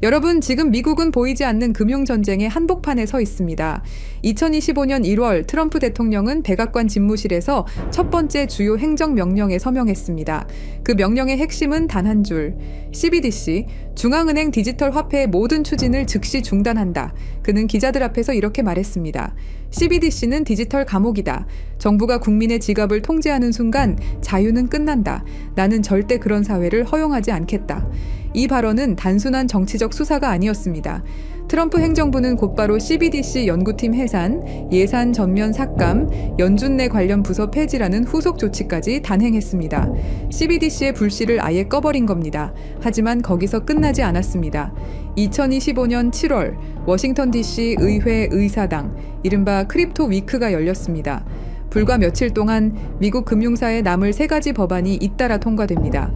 여러분, 지금 미국은 보이지 않는 금융전쟁의 한복판에 서 있습니다. 2025년 1월 트럼프 대통령은 백악관 집무실에서 첫 번째 주요 행정명령에 서명했습니다. 그 명령의 핵심은 단 한 줄. CBDC, 중앙은행 디지털 화폐의 모든 추진을 즉시 중단한다. 그는 기자들 앞에서 이렇게 말했습니다. CBDC는 디지털 감옥이다. 정부가 국민의 지갑을 통제하는 순간 자유는 끝난다. 나는 절대 그런 사회를 허용하지 않겠다. 이 발언은 단순한 정치적 수사가 아니었습니다. 트럼프 행정부는 곧바로 CBDC 연구팀 해산, 예산 전면 삭감, 연준내 관련 부서 폐지라는 후속 조치까지 단행했습니다. CBDC의 불씨를 아예 꺼버린 겁니다. 하지만 거기서 끝나지 않았습니다. 2025년 7월 워싱턴 DC 의회 의사당, 이른바 크립토 위크가 열렸습니다. 불과 며칠 동안 미국 금융사에 남을 3가지 법안이 잇따라 통과됩니다.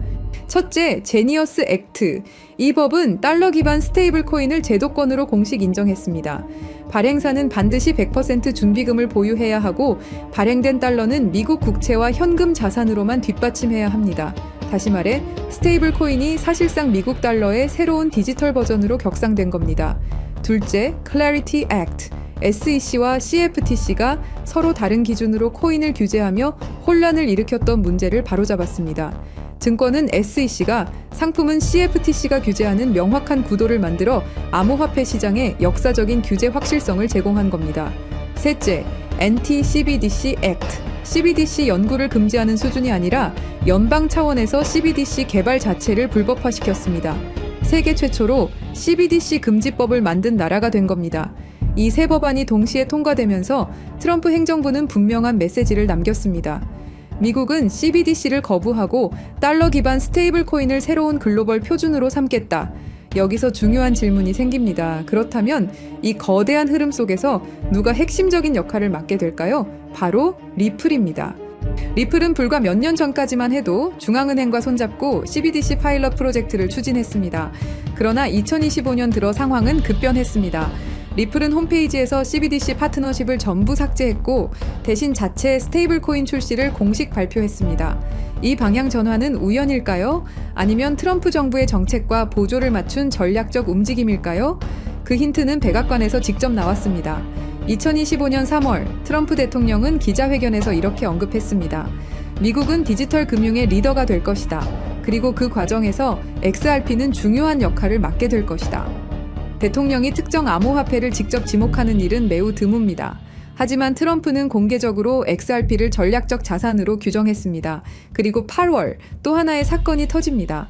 첫째, 제니어스 액트. 이 법은 달러 기반 스테이블 코인을 제도권으로 공식 인정했습니다. 발행사는 반드시 100% 준비금을 보유해야 하고 발행된 달러는 미국 국채와 현금 자산으로만 뒷받침해야 합니다. 다시 말해 스테이블 코인이 사실상 미국 달러의 새로운 디지털 버전으로 격상된 겁니다. 둘째, Clarity Act. SEC와 CFTC가 서로 다른 기준으로 코인을 규제하며 혼란을 일으켰던 문제를 바로잡았습니다. 증권은 SEC가, 상품은 CFTC가 규제하는 명확한 구도를 만들어 암호화폐 시장에 역사적인 규제 확실성을 제공한 겁니다. 셋째, Anti-CBDC Act. CBDC 연구를 금지하는 수준이 아니라 연방 차원에서 CBDC 개발 자체를 불법화시켰습니다. 세계 최초로 CBDC 금지법을 만든 나라가 된 겁니다. 이 세 법안이 동시에 통과되면서 트럼프 행정부는 분명한 메시지를 남겼습니다. 미국은 CBDC를 거부하고 달러 기반 스테이블 코인을 새로운 글로벌 표준으로 삼겠다. 여기서 중요한 질문이 생깁니다. 그렇다면 이 거대한 흐름 속에서 누가 핵심적인 역할을 맡게 될까요? 바로 리플입니다. 리플은 불과 몇 년 전까지만 해도 중앙은행과 손잡고 CBDC 파일럿 프로젝트를 추진했습니다. 그러나 2025년 들어 상황은 급변했습니다. 리플은 홈페이지에서 CBDC 파트너십을 전부 삭제했고 대신 자체 스테이블 코인 출시를 공식 발표했습니다. 이 방향 전환은 우연일까요? 아니면 트럼프 정부의 정책과 보조를 맞춘 전략적 움직임일까요? 그 힌트는 백악관에서 직접 나왔습니다. 2025년 3월 트럼프 대통령은 기자회견에서 이렇게 언급했습니다. 미국은 디지털 금융의 리더가 될 것이다. 그리고 그 과정에서 XRP는 중요한 역할을 맡게 될 것이다. 대통령이 특정 암호화폐를 직접 지목하는 일은 매우 드뭅니다. 하지만 트럼프는 공개적으로 XRP를 전략적 자산으로 규정했습니다. 그리고 8월 또 하나의 사건이 터집니다.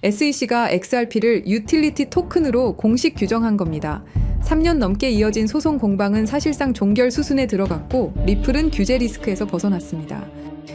SEC가 XRP를 유틸리티 토큰으로 공식 규정한 겁니다. 3년 넘게 이어진 소송 공방은 사실상 종결 수순에 들어갔고 리플은 규제 리스크에서 벗어났습니다.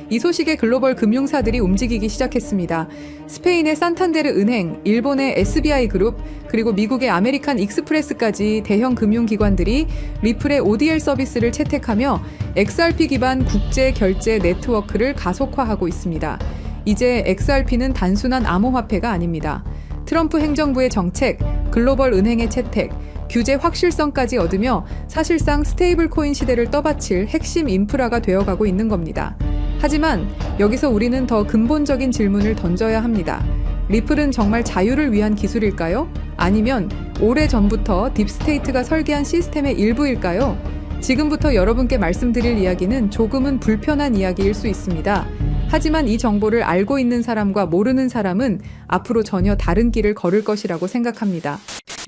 이 소식에 글로벌 금융사들이 움직이기 시작했습니다. 스페인의 산탄데르 은행, 일본의 SBI 그룹, 그리고 미국의 아메리칸 익스프레스까지 대형 금융기관들이 리플의 ODL 서비스를 채택하며 XRP 기반 국제 결제 네트워크를 가속화하고 있습니다. 이제 XRP는 단순한 암호화폐가 아닙니다. 트럼프 행정부의 정책, 글로벌 은행의 채택, 규제 확실성까지 얻으며 사실상 스테이블 코인 시대를 떠받칠 핵심 인프라가 되어가고 있는 겁니다. 하지만 여기서 우리는 더 근본적인 질문을 던져야 합니다. 리플은 정말 자유를 위한 기술일까요? 아니면 오래전부터 딥스테이트가 설계한 시스템의 일부일까요? 지금부터 여러분께 말씀드릴 이야기는 조금은 불편한 이야기일 수 있습니다. 하지만 이 정보를 알고 있는 사람과 모르는 사람은 앞으로 전혀 다른 길을 걸을 것이라고 생각합니다.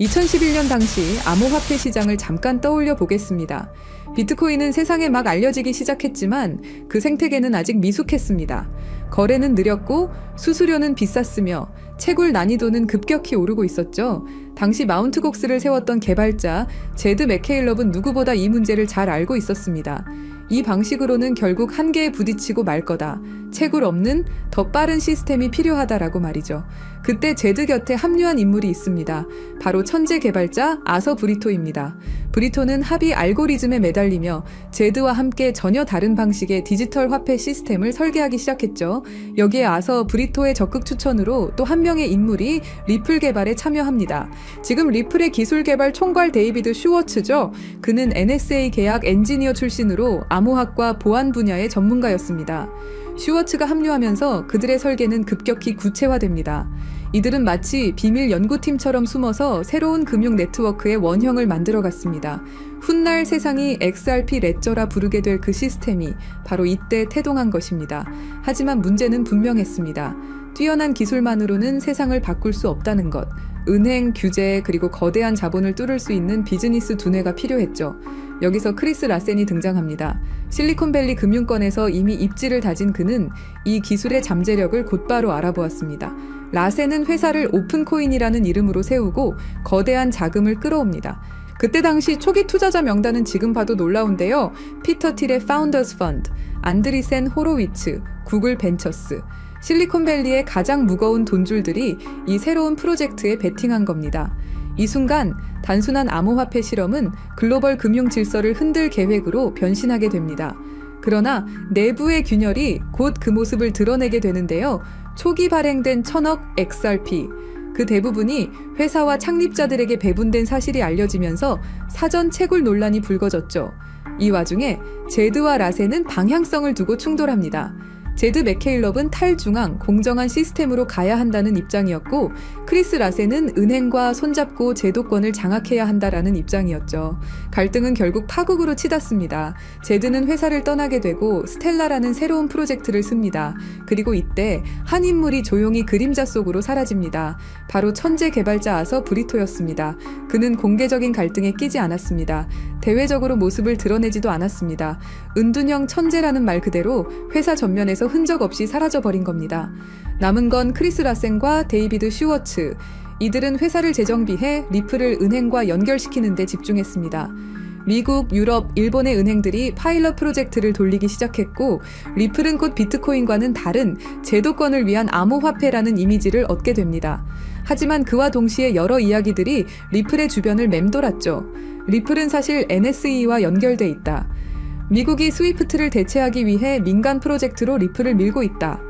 2011년 당시 암호화폐 시장을 잠깐 떠올려 보겠습니다. 비트코인은 세상에 막 알려지기 시작했지만 그 생태계는 아직 미숙했습니다. 거래는 느렸고 수수료는 비쌌으며 채굴 난이도는 급격히 오르고 있었죠. 당시 마운트 곡스를 세웠던 개발자 제드 맥케일럽은 누구보다 이 문제를 잘 알고 있었습니다. 이 방식으로는 결국 한계에 부딪히고 말 거다. 채굴 없는 더 빠른 시스템이 필요하다라고 말이죠. 그때 제드 곁에 합류한 인물이 있습니다. 바로 천재 개발자 아서 브리토입니다. 브리토는 합의 알고리즘에 매달리며 제드와 함께 전혀 다른 방식의 디지털 화폐 시스템을 설계하기 시작했죠. 여기에 아서 브리토의 적극 추천으로 또 한 명의 인물이 리플 개발에 참여합니다. 지금 리플의 기술 개발 총괄 데이비드 슈워츠죠. 그는 NSA 계약 엔지니어 출신으로 암호학과 보안 분야의 전문가였습니다. 슈워츠가 합류하면서 그들의 설계는 급격히 구체화됩니다. 이들은 마치 비밀 연구팀처럼 숨어서 새로운 금융 네트워크의 원형을 만들어갔습니다. 훗날 세상이 XRP 레저라 부르게 될 그 시스템이 바로 이때 태동한 것입니다. 하지만 문제는 분명했습니다. 뛰어난 기술만으로는 세상을 바꿀 수 없다는 것. 은행, 규제, 그리고 거대한 자본을 뚫을 수 있는 비즈니스 두뇌가 필요했죠. 여기서 크리스 라센이 등장합니다. 실리콘밸리 금융권에서 이미 입지를 다진 그는 이 기술의 잠재력을 곧바로 알아보았습니다. 라센은 회사를 오픈코인이라는 이름으로 세우고 거대한 자금을 끌어옵니다. 그때 당시 초기 투자자 명단은 지금 봐도 놀라운데요. 피터 틸의 파운더스 펀드, 안드리센 호로위츠, 구글 벤처스, 실리콘밸리의 가장 무거운 돈줄들이 이 새로운 프로젝트에 베팅한 겁니다. 이 순간 단순한 암호화폐 실험은 글로벌 금융 질서를 흔들 계획으로 변신하게 됩니다. 그러나 내부의 균열이 곧 그 모습을 드러내게 되는데요. 초기 발행된 1000억 XRP, 그 대부분이 회사와 창립자들에게 배분된 사실이 알려지면서 사전 채굴 논란이 불거졌죠. 이 와중에 제드와 라센은 방향성을 두고 충돌합니다. 제드 맥케일럽은 탈중앙, 공정한 시스템으로 가야 한다는 입장이었고 크리스 라센은 은행과 손잡고 제도권을 장악해야 한다라는 입장이었죠. 갈등은 결국 파국으로 치닫습니다. 제드는 회사를 떠나게 되고 스텔라라는 새로운 프로젝트를 씁니다. 그리고 이때 한 인물이 조용히 그림자 속으로 사라집니다. 바로 천재 개발자 아서 브리토였습니다. 그는 공개적인 갈등에 끼지 않았습니다. 대외적으로 모습을 드러내지도 않았습니다. 은둔형 천재라는 말 그대로 회사 전면에서 흔적 없이 사라져버린 겁니다. 남은 건 크리스 라센과 데이비드 슈워츠. 이들은 회사를 재정비해 리플을 은행과 연결시키는 데 집중했습니다. 미국, 유럽, 일본의 은행들이 파일럿 프로젝트를 돌리기 시작했고 리플은 곧 비트코인과는 다른 제도권을 위한 암호화폐라는 이미지를 얻게 됩니다. 하지만 그와 동시에 여러 이야기들이 리플의 주변을 맴돌았죠. 리플은 사실 NSE와 연결돼 있다. 미국이 스위프트를 대체하기 위해 민간 프로젝트로 리플을 밀고 있다.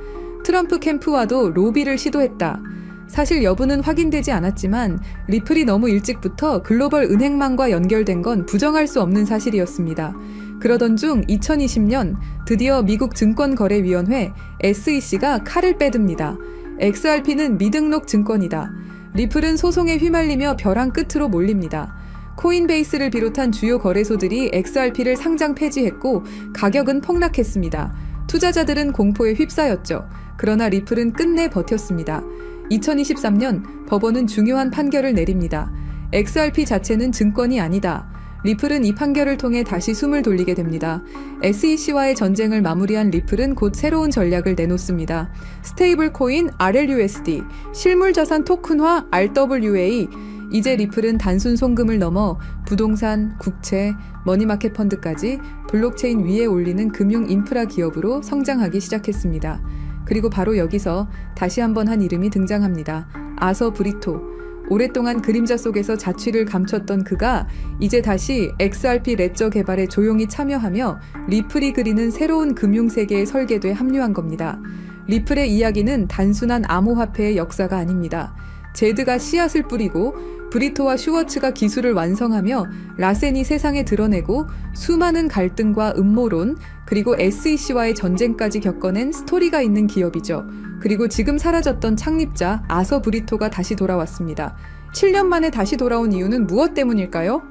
트럼프 캠프와도 로비를 시도했다. 사실 여부는 확인되지 않았지만 리플이 너무 일찍부터 글로벌 은행망과 연결된 건 부정할 수 없는 사실이었습니다. 그러던 중 2020년 드디어 미국 증권거래위원회 SEC가 칼을 빼듭니다. XRP는 미등록 증권이다. 리플은 소송에 휘말리며 벼랑 끝으로 몰립니다. 코인베이스를 비롯한 주요 거래소들이 XRP를 상장 폐지했고 가격은 폭락했습니다. 투자자들은 공포에 휩싸였죠. 그러나 리플은 끝내 버텼습니다. 2023년 법원은 중요한 판결을 내립니다. XRP 자체는 증권이 아니다. 리플은 이 판결을 통해 다시 숨을 돌리게 됩니다. SEC와의 전쟁을 마무리한 리플은 곧 새로운 전략을 내놓습니다. 스테이블 코인 RLUSD, 실물자산 토큰화 RWA. 이제 리플은 단순 송금을 넘어 부동산, 국채, 머니마켓 펀드까지 블록체인 위에 올리는 금융 인프라 기업으로 성장하기 시작했습니다. 그리고 바로 여기서 다시 한번 한 이름이 등장합니다. 아서 브리토. 오랫동안 그림자 속에서 자취를 감췄던 그가 이제 다시 XRP 레저 개발에 조용히 참여하며 리플이 그리는 새로운 금융세계의 설계도에 합류한 겁니다. 리플의 이야기는 단순한 암호화폐의 역사가 아닙니다. 제드가 씨앗을 뿌리고 브리토와 슈워츠가 기술을 완성하며 라센이 세상에 드러내고 수많은 갈등과 음모론 그리고 SEC와의 전쟁까지 겪어낸 스토리가 있는 기업이죠. 그리고 지금 사라졌던 창립자 아서 브리토가 다시 돌아왔습니다. 7년 만에 다시 돌아온 이유는 무엇 때문일까요?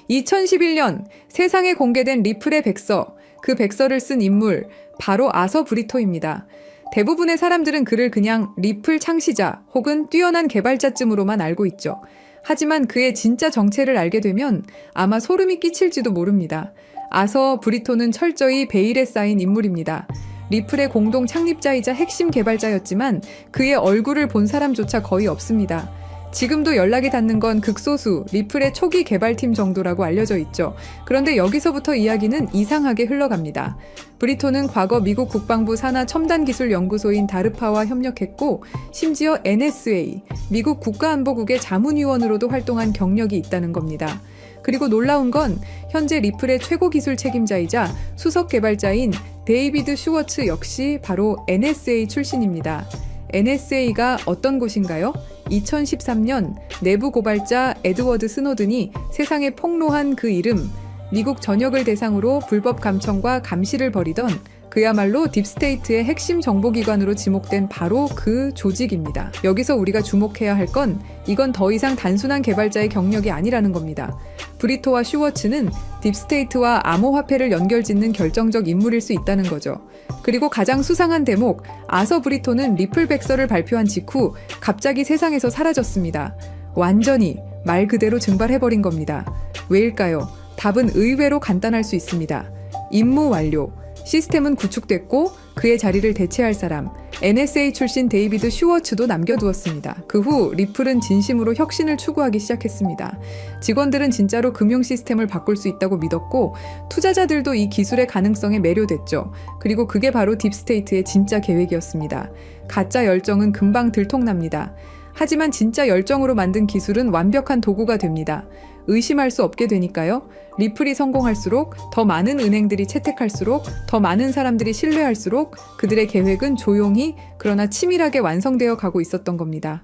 2011년 세상에 공개된 리플의 백서, 그 백서를 쓴 인물 바로 아서 브리토입니다. 대부분의 사람들은 그를 그냥 리플 창시자 혹은 뛰어난 개발자쯤으로만 알고 있죠. 하지만 그의 진짜 정체를 알게 되면 아마 소름이 끼칠지도 모릅니다. 아서 브리토는 철저히 베일에 쌓인 인물입니다. 리플의 공동 창립자이자 핵심 개발자였지만 그의 얼굴을 본 사람조차 거의 없습니다. 지금도 연락이 닿는 건 극소수 리플의 초기 개발팀 정도라고 알려져 있죠. 그런데 여기서부터 이야기는 이상하게 흘러갑니다. 브리토는 과거 미국 국방부 산하 첨단기술연구소인 다르파와 협력했고 심지어 NSA, 미국 국가안보국의 자문위원으로도 활동한 경력이 있다는 겁니다. 그리고 놀라운 건 현재 리플의 최고 기술 책임자이자 수석 개발자인 데이비드 슈워츠 역시 바로 NSA 출신입니다. NSA가 어떤 곳인가요? 2013년 내부 고발자 에드워드 스노든이 세상에 폭로한 그 이름, 미국 전역을 대상으로 불법 감청과 감시를 벌이던 그야말로 딥스테이트의 핵심 정보기관으로 지목된 바로 그 조직입니다. 여기서 우리가 주목해야 할 건 이건 더 이상 단순한 개발자의 경력이 아니라는 겁니다. 브리토와 슈워츠는 딥스테이트와 암호화폐를 연결짓는 결정적 인물일 수 있다는 거죠. 그리고 가장 수상한 대목, 아서 브리토는 리플 백서를 발표한 직후 갑자기 세상에서 사라졌습니다. 완전히 말 그대로 증발해버린 겁니다. 왜일까요? 답은 의외로 간단할 수 있습니다. 임무 완료. 시스템은 구축됐고 그의 자리를 대체할 사람, NSA 출신 데이비드 슈워츠도 남겨두었습니다. 그 후 리플은 진심으로 혁신을 추구하기 시작했습니다. 직원들은 진짜로 금융 시스템을 바꿀 수 있다고 믿었고 투자자들도 이 기술의 가능성에 매료됐죠. 그리고 그게 바로 딥스테이트의 진짜 계획이었습니다. 가짜 열정은 금방 들통납니다. 하지만 진짜 열정으로 만든 기술은 완벽한 도구가 됩니다. 의심할 수 없게 되니까요. 리플이 성공할수록, 더 많은 은행들이 채택할수록, 더 많은 사람들이 신뢰할수록 그들의 계획은 조용히 그러나 치밀하게 완성되어 가고 있었던 겁니다.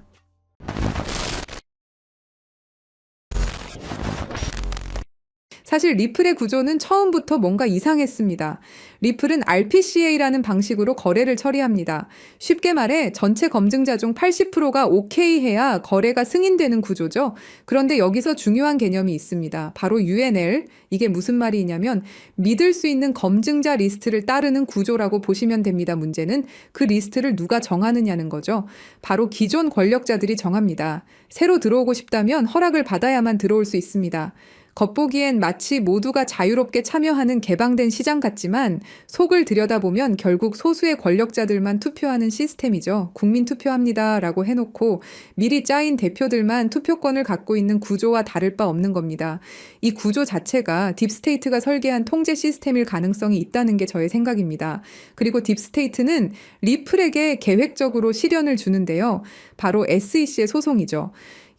사실 리플의 구조는 처음부터 뭔가 이상했습니다. 리플은 RPCA라는 방식으로 거래를 처리합니다. 쉽게 말해 전체 검증자 중 80%가 오케이 해야 거래가 승인되는 구조죠. 그런데 여기서 중요한 개념이 있습니다. 바로 UNL. 이게 무슨 말이냐면 믿을 수 있는 검증자 리스트를 따르는 구조라고 보시면 됩니다. 문제는 그 리스트를 누가 정하느냐는 거죠. 바로 기존 권력자들이 정합니다. 새로 들어오고 싶다면 허락을 받아야만 들어올 수 있습니다. 겉보기엔 마치 모두가 자유롭게 참여하는 개방된 시장 같지만 속을 들여다보면 결국 소수의 권력자들만 투표하는 시스템이죠. 국민 투표합니다 라고 해놓고 미리 짜인 대표들만 투표권을 갖고 있는 구조와 다를 바 없는 겁니다. 이 구조 자체가 딥스테이트가 설계한 통제 시스템일 가능성이 있다는 게 저의 생각입니다. 그리고 딥스테이트는 리플에게 계획적으로 시련을 주는데요. 바로 SEC의 소송이죠.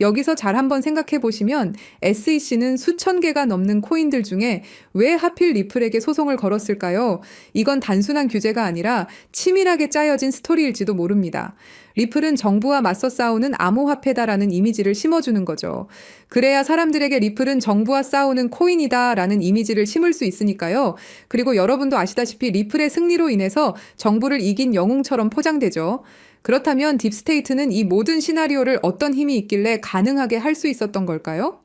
여기서 잘 한번 생각해 보시면 SEC는 수천 개가 넘는 코인들 중에 왜 하필 리플에게 소송을 걸었을까요? 이건 단순한 규제가 아니라 치밀하게 짜여진 스토리일지도 모릅니다. 리플은 정부와 맞서 싸우는 암호화폐다라는 이미지를 심어주는 거죠. 그래야 사람들에게 리플은 정부와 싸우는 코인이다라는 이미지를 심을 수 있으니까요. 그리고 여러분도 아시다시피 리플의 승리로 인해서 정부를 이긴 영웅처럼 포장되죠. 그렇다면 딥스테이트는 이 모든 시나리오를 어떤 힘이 있길래 가능하게 할 수 있었던 걸까요?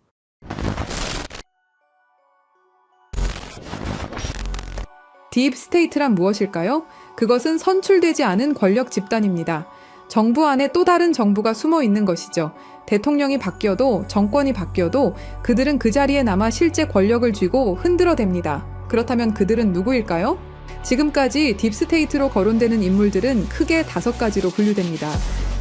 딥스테이트란 무엇일까요? 그것은 선출되지 않은 권력 집단입니다. 정부 안에 또 다른 정부가 숨어 있는 것이죠. 대통령이 바뀌어도 정권이 바뀌어도 그들은 그 자리에 남아 실제 권력을 쥐고 흔들어댑니다. 그렇다면 그들은 누구일까요? 지금까지 딥스테이트로 거론되는 인물들은 크게 5가지로 분류됩니다.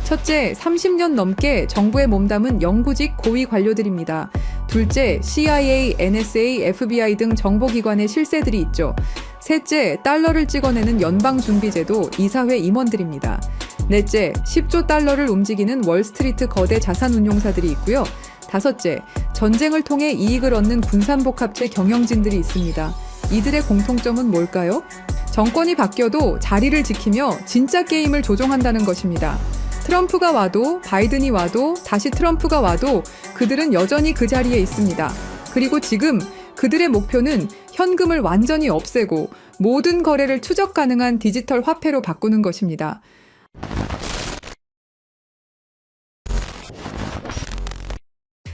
첫째, 30년 넘게 정부에 몸담은 영구직 고위 관료들입니다. 둘째, CIA, NSA, FBI 등 정보기관의 실세들이 있죠. 셋째, 달러를 찍어내는 연방준비제도 이사회 임원들입니다. 넷째, 10조 달러를 움직이는 월스트리트 거대 자산운용사들이 있고요. 다섯째, 전쟁을 통해 이익을 얻는 군산복합체 경영진들이 있습니다. 이들의 공통점은 뭘까요? 정권이 바뀌어도 자리를 지키며 진짜 게임을 조종한다는 것입니다. 트럼프가 와도 바이든이 와도 다시 트럼프가 와도 그들은 여전히 그 자리에 있습니다. 그리고 지금 그들의 목표는 현금을 완전히 없애고 모든 거래를 추적 가능한 디지털 화폐로 바꾸는 것입니다.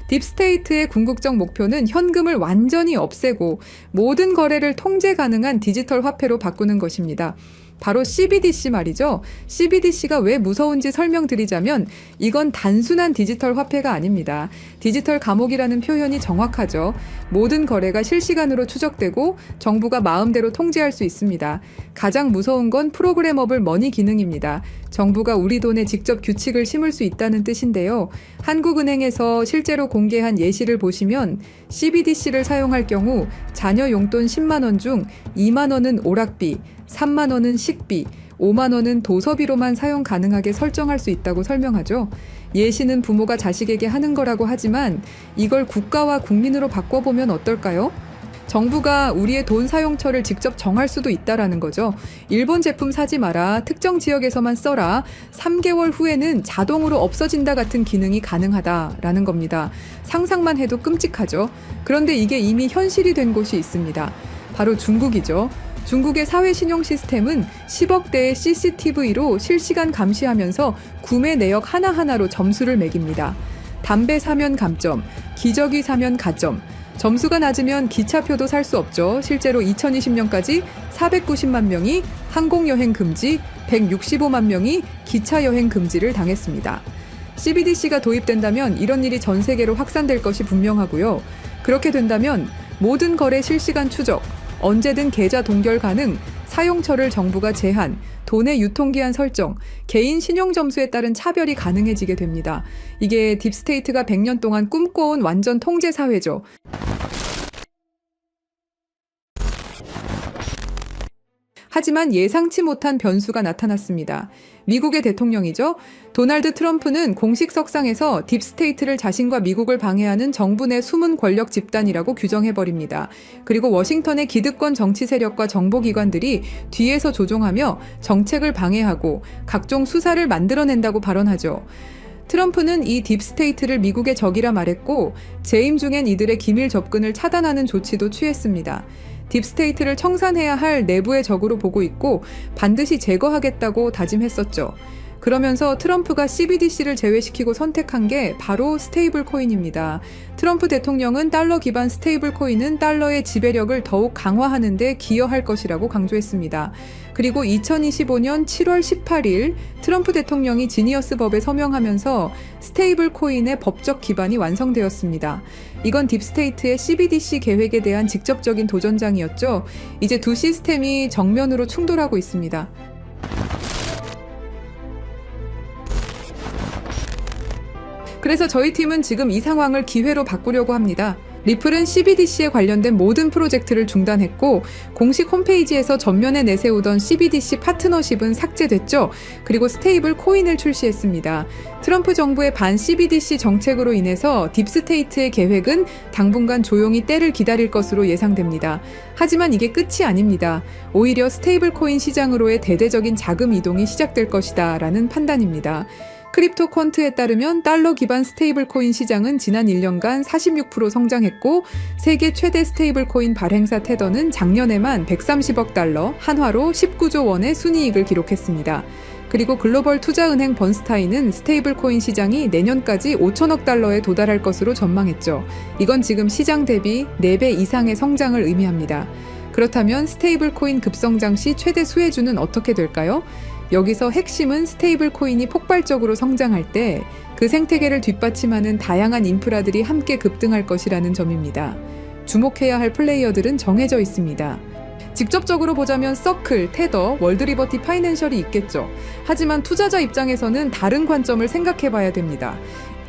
딥스테이트의 궁극적 목표는 현금을 완전히 없애고 모든 거래를 통제 가능한 디지털 화폐로 바꾸는 것입니다. 바로 CBDC 말이죠. CBDC가 왜 무서운지 설명드리자면 이건 단순한 디지털 화폐가 아닙니다. 디지털 감옥이라는 표현이 정확하죠. 모든 거래가 실시간으로 추적되고 정부가 마음대로 통제할 수 있습니다. 가장 무서운 건 프로그래머블 머니 기능입니다. 정부가 우리 돈에 직접 규칙을 심을 수 있다는 뜻인데요. 한국은행에서 실제로 공개한 예시를 보시면 CBDC를 사용할 경우 자녀 용돈 10만 원 중 2만 원은 오락비, 3만 원은 식비, 5만 원은 도서비로만 사용 가능하게 설정할 수 있다고 설명하죠. 예시는 부모가 자식에게 하는 거라고 하지만 이걸 국가와 국민으로 바꿔보면 어떨까요? 정부가 우리의 돈 사용처를 직접 정할 수도 있다라는 거죠. 일본 제품 사지 마라, 특정 지역에서만 써라, 3개월 후에는 자동으로 없어진다 같은 기능이 가능하다라는 겁니다. 상상만 해도 끔찍하죠. 그런데 이게 이미 현실이 된 곳이 있습니다. 바로 중국이죠. 중국의 사회신용 시스템은 10억 대의 CCTV로 실시간 감시하면서 구매 내역 하나하나로 점수를 매깁니다. 담배 사면 감점, 기저귀 사면 가점. 점수가 낮으면 기차표도 살 수 없죠. 실제로 2020년까지 490만 명이 항공여행 금지, 165만 명이 기차여행 금지를 당했습니다. CBDC가 도입된다면 이런 일이 전 세계로 확산될 것이 분명하고요. 그렇게 된다면 모든 거래 실시간 추적, 언제든 계좌 동결 가능, 사용처를 정부가 제한, 돈의 유통기한 설정, 개인 신용 점수에 따른 차별이 가능해지게 됩니다. 이게 딥스테이트가 100년 동안 꿈꿔온 완전 통제 사회죠. 하지만 예상치 못한 변수가 나타났습니다. 미국의 대통령이죠. 도널드 트럼프는 공식 석상에서 딥스테이트를 자신과 미국을 방해하는 정부 내 숨은 권력 집단이라고 규정해버립니다. 그리고 워싱턴의 기득권 정치 세력과 정보기관들이 뒤에서 조종하며 정책을 방해하고 각종 수사를 만들어낸다고 발언하죠. 트럼프는 이 딥스테이트를 미국의 적이라 말했고 재임 중엔 이들의 기밀 접근을 차단하는 조치도 취했습니다. 딥스테이트를 청산해야 할 내부의 적으로 보고 있고 반드시 제거하겠다고 다짐했었죠. 그러면서 트럼프가 CBDC를 제외시키고 선택한 게 바로 스테이블 코인입니다. 트럼프 대통령은 달러 기반 스테이블 코인은 달러의 지배력을 더욱 강화하는 데 기여할 것이라고 강조했습니다. 그리고 2025년 7월 18일 트럼프 대통령이 지니어스 법에 서명하면서 스테이블 코인의 법적 기반이 완성되었습니다. 이건 딥스테이트의 CBDC 계획에 대한 직접적인 도전장이었죠. 이제 두 시스템이 정면으로 충돌하고 있습니다. 그래서 저희 팀은 지금 이 상황을 기회로 바꾸려고 합니다. 리플은 CBDC에 관련된 모든 프로젝트를 중단했고 공식 홈페이지에서 전면에 내세우던 CBDC 파트너십은 삭제됐죠. 그리고 스테이블 코인을 출시했습니다. 트럼프 정부의 반 CBDC 정책으로 인해서 딥스테이트의 계획은 당분간 조용히 때를 기다릴 것으로 예상됩니다. 하지만 이게 끝이 아닙니다. 오히려 스테이블 코인 시장으로의 대대적인 자금 이동이 시작될 것이다 라는 판단입니다. 크립토 퀀트에 따르면 달러 기반 스테이블 코인 시장은 지난 1년간 46% 성장했고 세계 최대 스테이블 코인 발행사 테더는 작년에만 130억 달러, 한화로 19조 원의 순이익을 기록했습니다. 그리고 글로벌 투자은행 번스타인은 스테이블 코인 시장이 내년까지 5천억 달러에 도달할 것으로 전망했죠. 이건 지금 시장 대비 4배 이상의 성장을 의미합니다. 그렇다면 스테이블 코인 급성장 시 최대 수혜주는 어떻게 될까요? 여기서 핵심은 스테이블 코인이 폭발적으로 성장할 때 그 생태계를 뒷받침하는 다양한 인프라들이 함께 급등할 것이라는 점입니다. 주목해야 할 플레이어들은 정해져 있습니다. 직접적으로 보자면 서클, 테더, 월드리버티 파이낸셜이 있겠죠. 하지만 투자자 입장에서는 다른 관점을 생각해봐야 됩니다.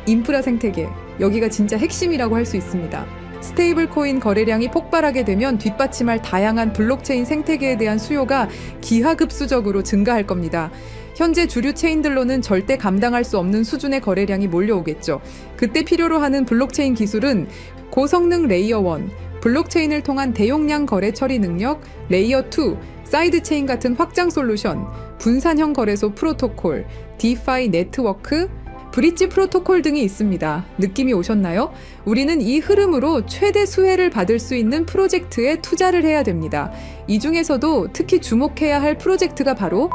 인프라 생태계, 여기가 진짜 핵심이라고 할 수 있습니다. 스테이블 코인 거래량이 폭발하게 되면 뒷받침할 다양한 블록체인 생태계에 대한 수요가 기하급수적으로 증가할 겁니다. 현재 주류 체인들로는 절대 감당할 수 없는 수준의 거래량이 몰려오겠죠. 그때 필요로 하는 블록체인 기술은 고성능 레이어 1, 블록체인을 통한 대용량 거래 처리 능력, 레이어 2, 사이드체인 같은 확장 솔루션, 분산형 거래소 프로토콜, 디파이 네트워크, 브릿지 프로토콜 등이 있습니다. 느낌이 오셨나요? 우리는 이 흐름으로 최대 수혜를 받을 수 있는 프로젝트에 투자를 해야 됩니다. 이 중에서도 특히 주목해야 할 프로젝트가 바로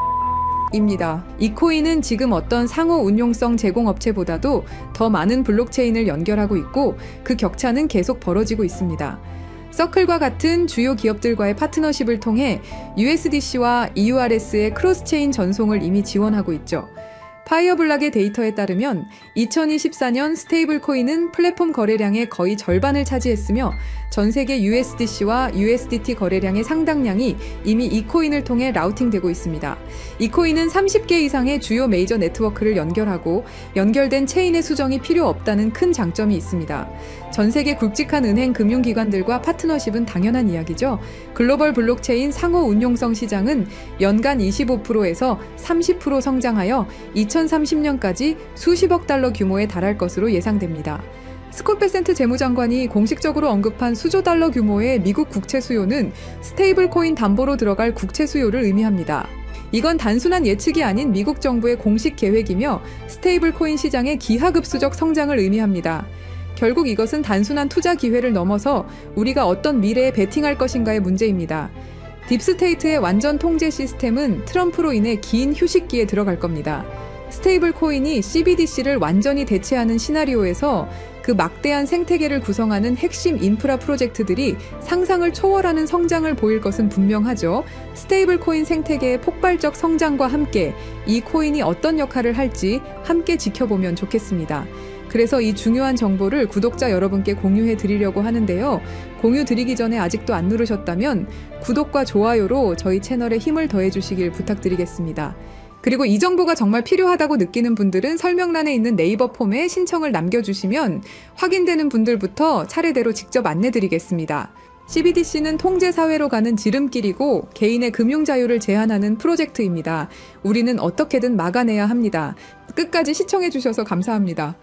입니다. 이 코인은 지금 어떤 상호 운용성 제공업체보다도 더 많은 블록체인을 연결하고 있고 그 격차는 계속 벌어지고 있습니다. 서클과 같은 주요 기업들과의 파트너십을 통해 USDC와 EURS의 크로스체인 전송을 이미 지원하고 있죠. 파이어블락의 데이터에 따르면 2024년 스테이블 코인은 플랫폼 거래량의 거의 절반을 차지했으며 전 세계 USDC와 USDT 거래량의 상당량이 이미 이 코인을 통해 라우팅되고 있습니다. 이 코인은 30개 이상의 주요 메이저 네트워크를 연결하고 연결된 체인의 수정이 필요 없다는 큰 장점이 있습니다. 전 세계 굵직한 은행 금융기관들과 파트너십은 당연한 이야기죠. 글로벌 블록체인 상호 운용성 시장은 연간 25%에서 30% 성장하여 2030년까지 수십억 달러 규모에 달할 것으로 예상됩니다. 스콧 베센트 재무장관이 공식적으로 언급한 수조 달러 규모의 미국 국채 수요는 스테이블 코인 담보로 들어갈 국채 수요를 의미합니다. 이건 단순한 예측이 아닌 미국 정부의 공식 계획이며 스테이블 코인 시장의 기하급수적 성장을 의미합니다. 결국 이것은 단순한 투자 기회를 넘어서 우리가 어떤 미래에 베팅할 것인가의 문제입니다. 딥스테이트의 완전 통제 시스템은 트럼프로 인해 긴 휴식기에 들어갈 겁니다. 스테이블 코인이 CBDC를 완전히 대체하는 시나리오에서 그 막대한 생태계를 구성하는 핵심 인프라 프로젝트들이 상상을 초월하는 성장을 보일 것은 분명하죠. 스테이블 코인 생태계의 폭발적 성장과 함께 이 코인이 어떤 역할을 할지 함께 지켜보면 좋겠습니다. 그래서 이 중요한 정보를 구독자 여러분께 공유해 드리려고 하는데요. 공유 드리기 전에 아직도 안 누르셨다면 구독과 좋아요로 저희 채널에 힘을 더해 주시길 부탁드리겠습니다. 그리고 이 정보가 정말 필요하다고 느끼는 분들은 설명란에 있는 네이버 폼에 신청을 남겨주시면 확인되는 분들부터 차례대로 직접 안내드리겠습니다. CBDC는 통제사회로 가는 지름길이고 개인의 금융 자유를 제한하는 프로젝트입니다. 우리는 어떻게든 막아내야 합니다. 끝까지 시청해주셔서 감사합니다.